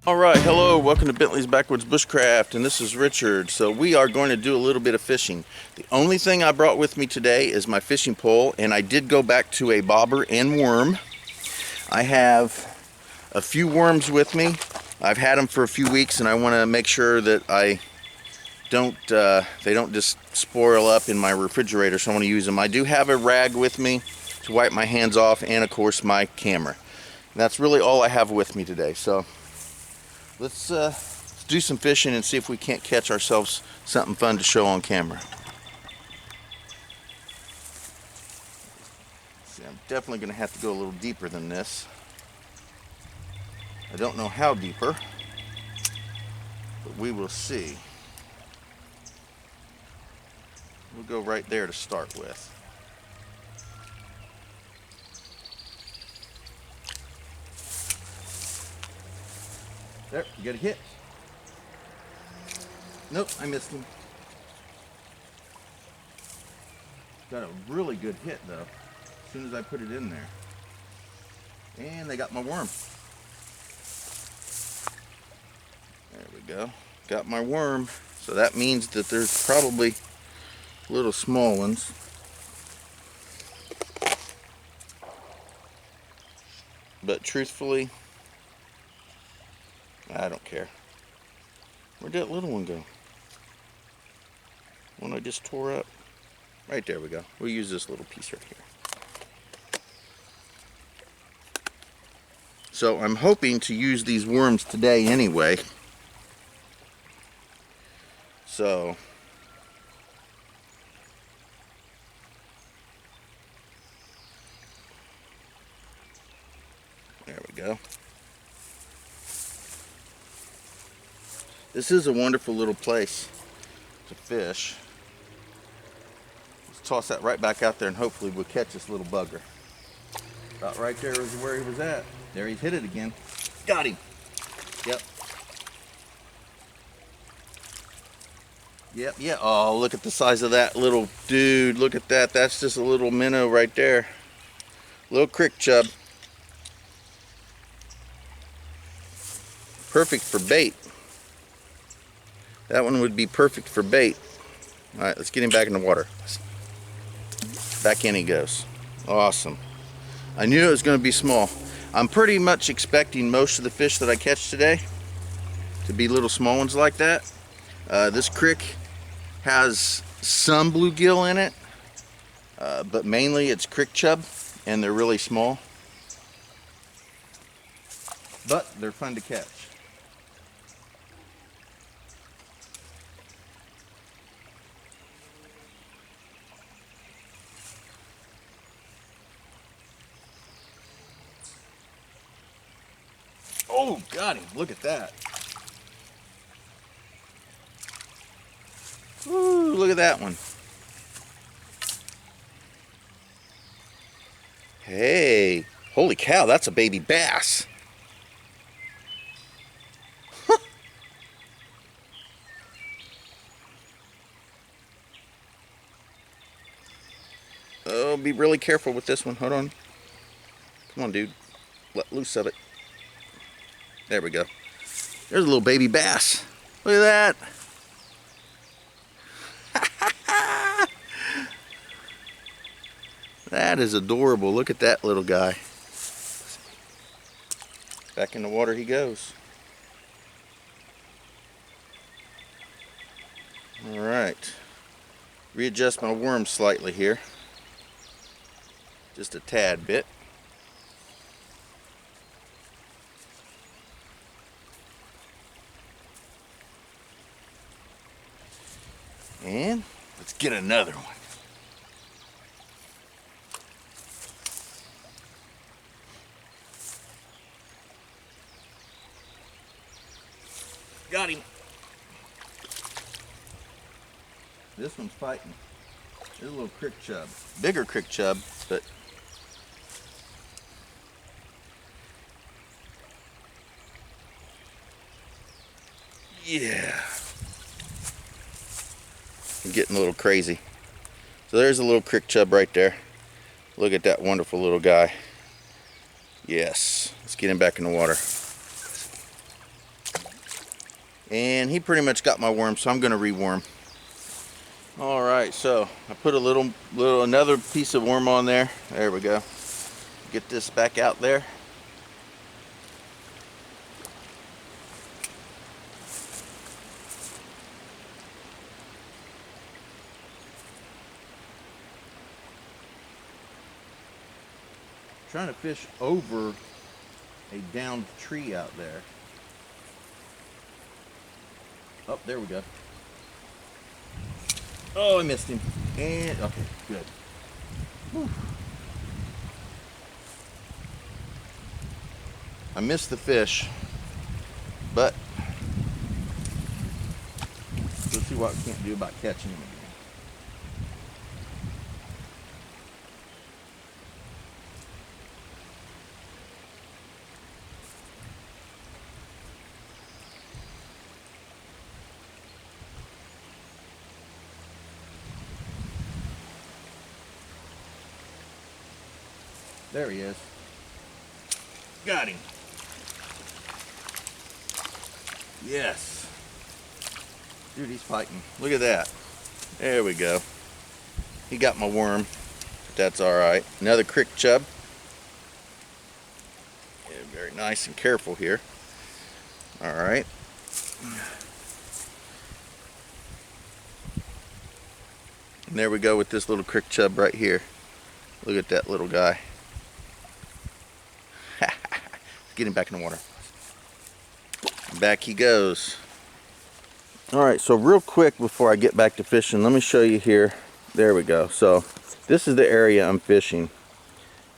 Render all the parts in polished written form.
Alright, hello, welcome to Bentley's Backwoods Bushcraft, and this is Richard. So we are going to do a little bit of fishing. The only thing I brought with me today is my fishing pole, and I did go back to a bobber and worm. I have a few worms with me. I've had them for a few weeks, and I want to make sure that they don't just spoil up in my refrigerator, so I want to use them. I do have a rag with me to wipe my hands off, and of course my camera. And that's really all I have with me today. So let's do some fishing and see if we can't catch ourselves something fun to show on camera. See, I'm definitely going to have to go a little deeper than this. I don't know how deeper, but we will see. We'll go right there to start with. There, you got a hit. Nope, I missed him. Got a really good hit though, as soon as I put it in there. And they got my worm. There we go. Got my worm. So that means that there's probably little small ones. But truthfully, I don't care. Where'd that little one go? One I just tore up? Right there we go. We'll use this little piece right here. So I'm hoping to use these worms today anyway. So there we go. This is a wonderful little place to fish. Let's toss that right back out there and hopefully we'll catch this little bugger. About right there is where he was at. There, he's hit it again. Got him. Yep. Yep. Oh, look at the size of that little dude. Look at that. That's just a little minnow right there. Little crick chub. Perfect for bait. That one would be perfect for bait. Alright, let's get him back in the water. Back in he goes. Awesome. I knew it was going to be small. I'm pretty much expecting most of the fish that I catch today to be little small ones like that. This creek has some bluegill in it, but mainly it's crick chub, and they're really small. But they're fun to catch. Oh, got him. Look at that. Ooh, look at that one. Hey, holy cow, that's a baby bass. Oh, be really careful with this one. Hold on. Come on, dude. Let loose of it. There we go. There's a little baby bass. Look at that. That is adorable. Look at that little guy. Back in the water he goes. Alright. Readjust my worm slightly here. Just a tad bit. And let's get another one. Got him. This one's fighting. There's a little crick chub. Bigger crick chub, but yeah. I'm getting a little crazy. So there's a little crick chub right there. Look at that wonderful little guy. Yes, let's get him back in the water. And he pretty much got my worm, so I'm gonna reworm. All right, so I put another piece of worm on there. There we go. Get this back out there. Trying to fish over a downed tree out there. Oh, there we go. Oh, I missed him. And okay, good. Whew. I missed the fish, but let's see what we can't do about catching him again. There he is. Got him. Yes. Dude, he's fighting. Look at that. There we go. He got my worm. But that's alright. Another crick chub. Yeah, very nice and careful here. Alright. And there we go with this little crick chub right here. Look at that little guy. Get him back in the water. Back he goes. Alright, so real quick before I get back to fishing, let me show you here. There we go. So this is the area I'm fishing.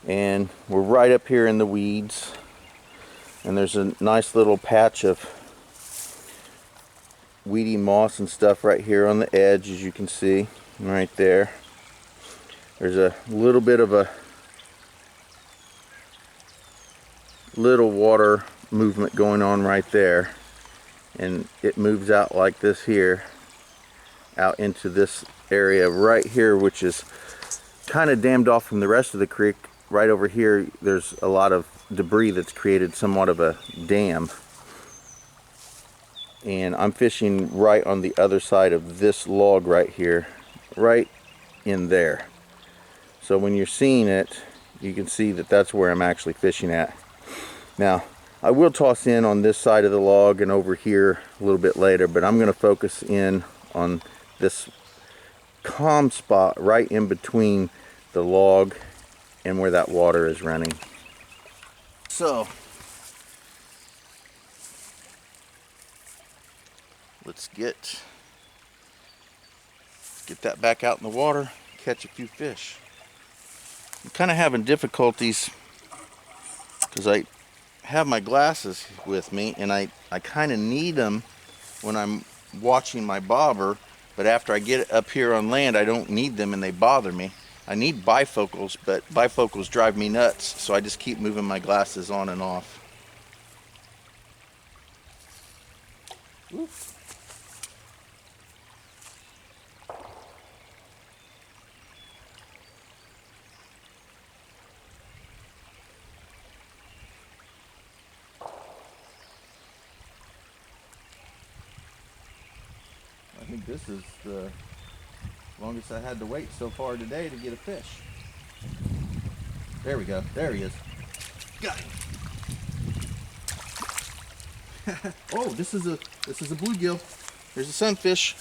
And we're right up here in the weeds. And there's a nice little patch of weedy moss and stuff right here on the edge, as you can see. Right there. There's a little bit of a little water movement going on right there, and it moves out like this here, out into this area right here, which is kind of dammed off from the rest of the creek. Right over here there's a lot of debris that's created somewhat of a dam, and I'm fishing right on the other side of this log right here, right in there. So when you're seeing it, you can see that that's where I'm actually fishing at. Now, I will toss in on this side of the log and over here a little bit later, but I'm going to focus in on this calm spot right in between the log and where that water is running. So, let's get that back out in the water, catch a few fish. I'm kind of having difficulties because I have my glasses with me, and I kind of need them when I'm watching my bobber, but after I get up here on land I don't need them and they bother me. I need bifocals, but bifocals drive me nuts, so I just keep moving my glasses on and off. Oof. I think this is the longest I had to wait so far today to get a fish. There we go. There he is. Got him. Oh, this is a bluegill. There's a sunfish.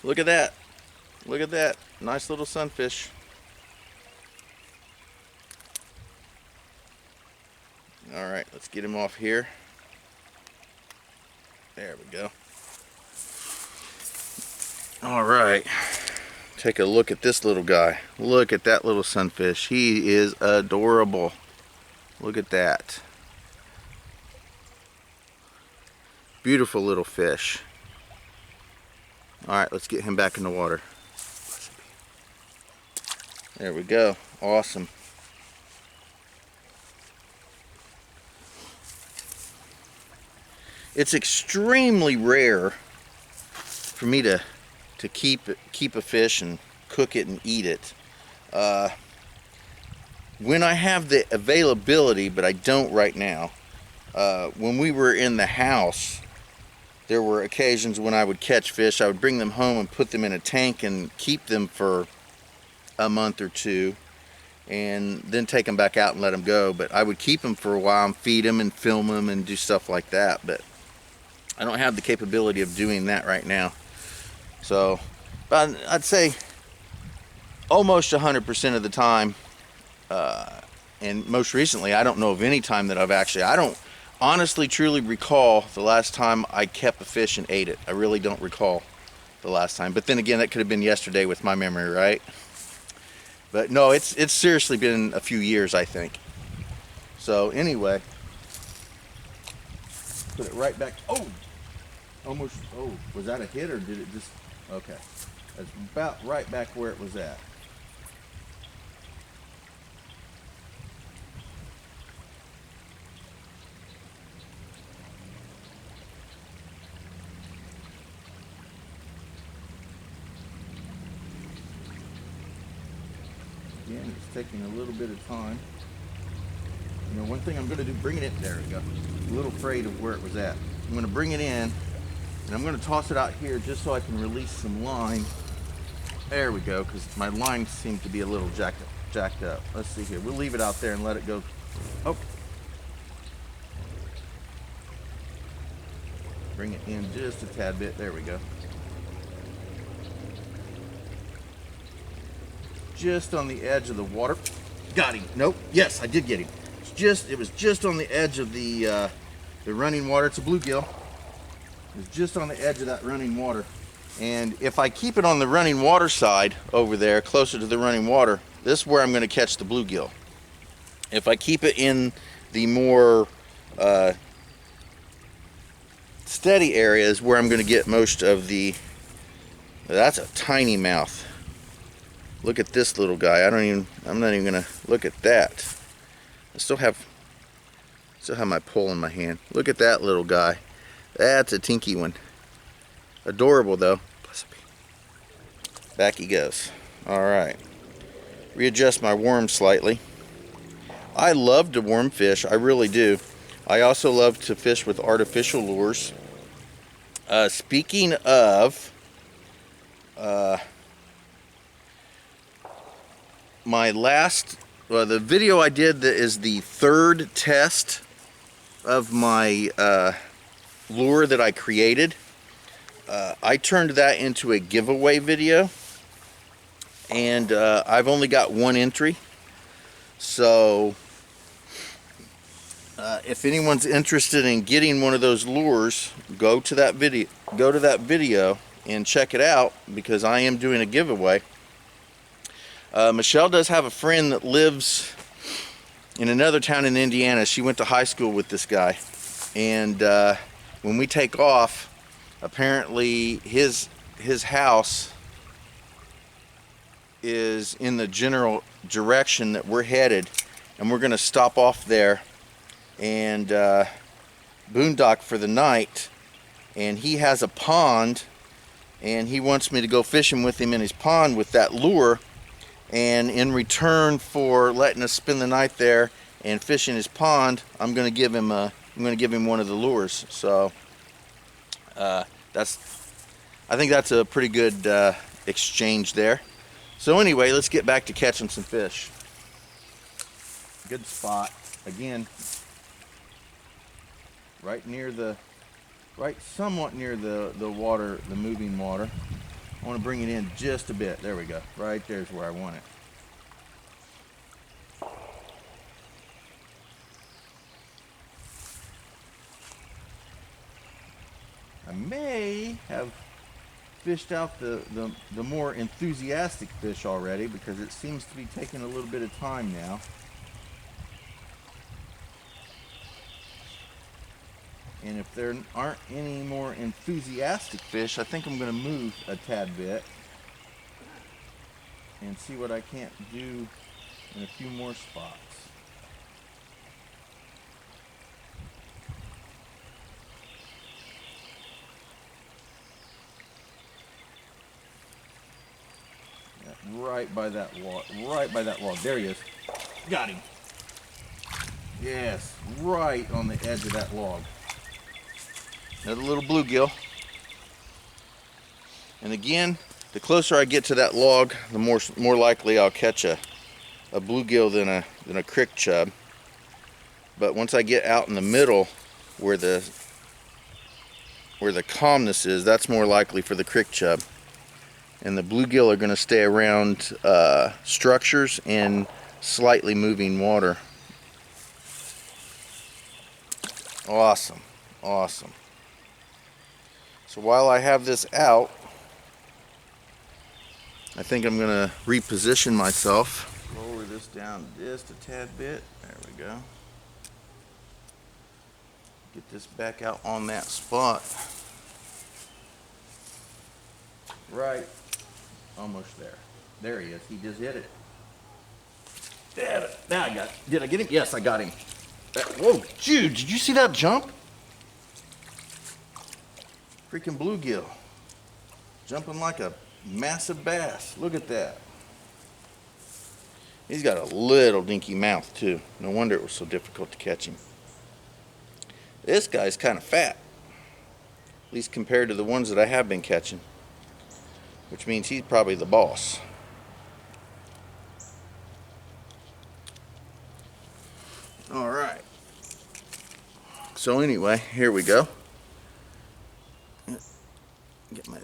Look at that. Look at that. Nice little sunfish. All right, let's get him off here. There we go. All right, take a look at this little guy. Look at that little sunfish. He is adorable. Look at that. Beautiful little fish. All right, let's get him back in the water. There we go. Awesome. It's extremely rare for me to keep a fish and cook it and eat it. When I have the availability, but I don't right now. When we were in the house, there were occasions when I would catch fish, I would bring them home and put them in a tank and keep them for a month or two, and then take them back out and let them go. But I would keep them for a while and feed them and film them and do stuff like that. But I don't have the capability of doing that right now. So, but I'd say almost 100% of the time, and most recently, I don't know of any time that I don't honestly truly recall the last time I kept a fish and ate it. I really don't recall the last time. But then again, that could have been yesterday with my memory, right? But no, it's seriously been a few years, I think. So anyway, put it right back. Oh, almost. Oh, was that a hit or did it just? Okay, that's about right back where it was at. Again, it's taking a little bit of time. You know, one thing I'm going to do, bring it in. There we go. I'm a little afraid of where it was at. I'm going to bring it in, and I'm going to toss it out here just so I can release some line. There we go, because my line seemed to be a little jacked up. Let's see here. We'll leave it out there and let it go. Oh. Bring it in just a tad bit. There we go. Just on the edge of the water. Got him. Nope. Yes, I did get him. It was just on the edge of the running water. It's a bluegill. It was just on the edge of that running water. And if I keep it on the running water side over there, closer to the running water, this is where I'm going to catch the bluegill. If I keep it in the more steady areas, where I'm going to get most of the. That's a tiny mouth. Look at this little guy. I'm not even gonna look at that. I still have my pole in my hand. Look at that little guy. That's a tinky one. Adorable though. Back he goes. Alright. Readjust my worm slightly. I love to worm fish, I really do. I also love to fish with artificial lures. Speaking of my last, the video I did that is the third test of my lure that I created. I turned that into a giveaway video, and I've only got one entry. So if anyone's interested in getting one of those lures, go to that video and check it out, because I am doing a giveaway. Michelle does have a friend that lives in another town in Indiana. She went to high school with this guy, and when we take off, apparently his house is in the general direction that we're headed, and we're going to stop off there and boondock for the night. And he has a pond, and he wants me to go fishing with him in his pond with that lure. And in return for letting us spend the night there and fish in his pond, I'm going to give him one of the lures. So I think that's a pretty good exchange there. So anyway, let's get back to catching some fish. Good spot again, somewhat near the water, the moving water. I want to bring it in just a bit. There we go. Right there's where I want it. I may have fished out the more enthusiastic fish already, because it seems to be taking a little bit of time now. And if there aren't any more enthusiastic fish, I think I'm going to move a tad bit and see what I can't do in a few more spots. Right by that log. There he is. Got him. Yes, right on the edge of that log. Another little bluegill. And again, the closer I get to that log, the more likely I'll catch a bluegill than a crick chub. But once I get out in the middle where the calmness is, that's more likely for the crick chub. And the bluegill are going to stay around structures and slightly moving water. Awesome, awesome. So while I have this out, I think I'm going to reposition myself. Lower this down just a tad bit. There we go. Get this back out on that spot. Right. Almost there. There he is. He just hit it. Damn it. Now I got it. Did I get him? Yes, I got him. Whoa, dude, did you see that jump? Freaking bluegill. Jumping like a massive bass. Look at that. He's got a little dinky mouth too. No wonder it was so difficult to catch him. This guy's kind of fat, at least compared to the ones that I have been catching, which means he's probably the boss. All right. So anyway, here we go. Get my,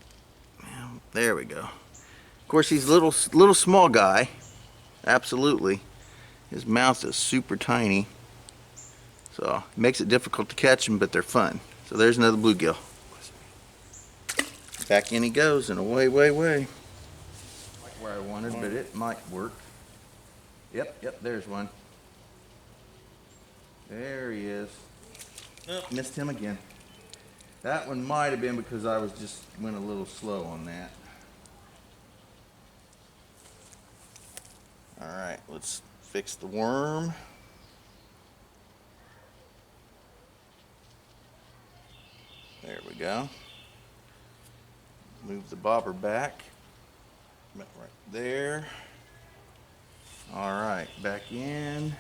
there we go. Of course, he's a little small guy. Absolutely. His mouth is super tiny. So it makes it difficult to catch them, but they're fun. So there's another bluegill. Back in he goes, and away. Like where I wanted, but it might work. Yep, there's one. There he is. Oh, missed him again. That one might have been because I went a little slow on that. All right, let's fix the worm. There we go. Move the bobber back. Right there. All right, back in.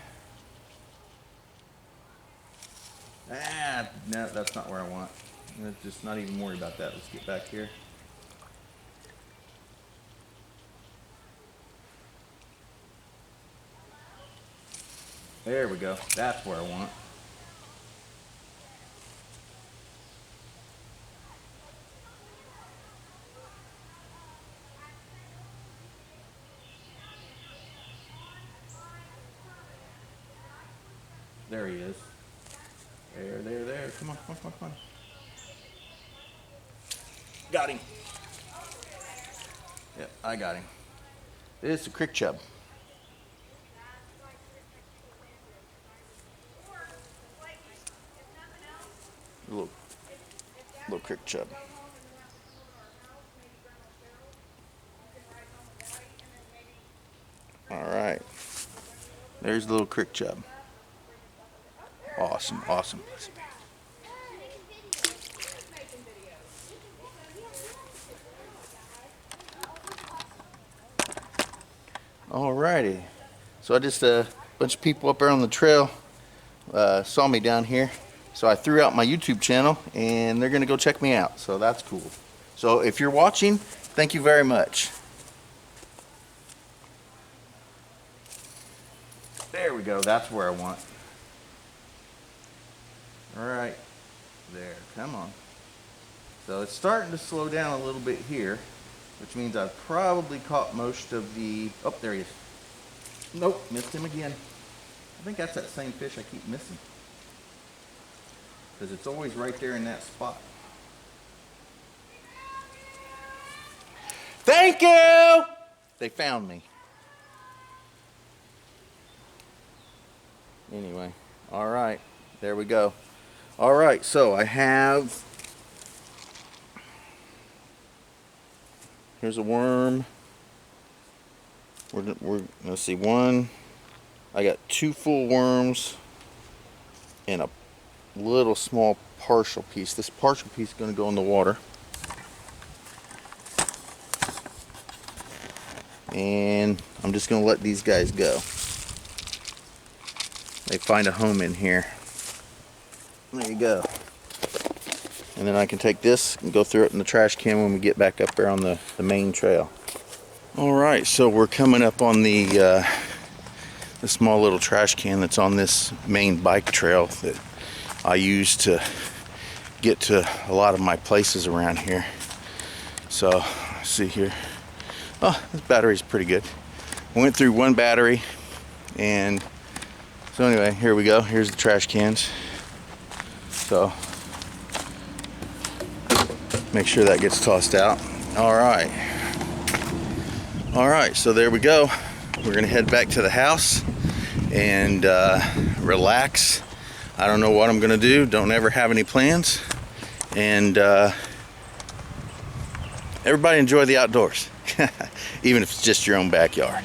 No, that's not where I want. Let's just not even worry about that. Let's get back here. There we go. That's where I want. There he is. There. Come on. Got him. Yep, I got him. This is a crick chub. Little crick chub. All right. There's the little crick chub. Awesome. Alrighty. So I just a bunch of people up there on the trail saw me down here. So I threw out my YouTube channel and they're gonna go check me out. So that's cool. So if you're watching, thank you very much. There we go. That's where I want. All right, there, come on. So it's starting to slow down a little bit here, which means I've probably caught most of the, oh, there he is. Nope, missed him again. I think that's that same fish I keep missing, because it's always right there in that spot. Thank you! They found me. Anyway, all right, there we go. All right, so I have, here's a worm. We're let's see, one, I got 2 full worms and a little small partial piece. This partial piece is going to go in the water. And I'm just going to let these guys go. They find a home in here. There you go. And then I can take this and go throw it in the trash can when we get back up there on the main trail. Alright, so we're coming up on the small little trash can that's on this main bike trail that I use to get to a lot of my places around here. So, let's see here. Oh, this battery's pretty good. I went through one battery, and so anyway, here we go. Here's the trash cans. So, make sure that gets tossed out. Alright. Alright, so there we go. We're gonna head back to the house and relax. I don't know what I'm gonna do. Don't ever have any plans. And everybody enjoy the outdoors, even if it's just your own backyard.